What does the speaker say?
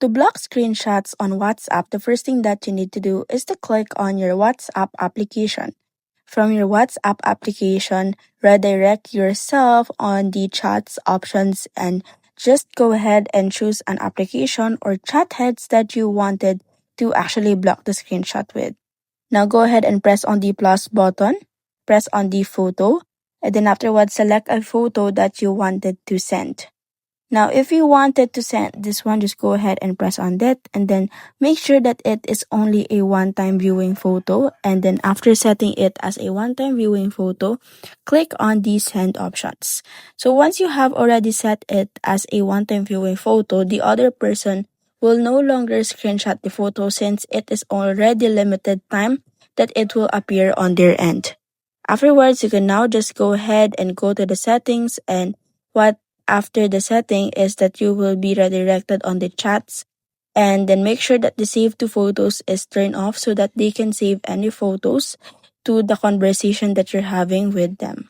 To block screenshots on WhatsApp, the first thing that you need to do is to click on your WhatsApp application. From your WhatsApp application, redirect yourself on the chats options and just go ahead and choose an application or chat heads that you wanted to actually block the screenshot with. Now go ahead and press on the plus button, press on the photo, and then afterwards select a photo that you wanted to send. Now, if you wanted to send this one, just go ahead and press on that and then make sure that it is only a one-time viewing photo. And then after setting it as a one-time viewing photo, click on the send options. So once you have already set it as a one-time viewing photo, the other person will no longer screenshot the photo since it is already limited time that it will appear on their end. Afterwards, you can now just go ahead and go to the settings, and what after the setting is that you will be redirected on the chats, and then make sure that the save to photos is turned off so that they can save any photos to the conversation that you're having with them.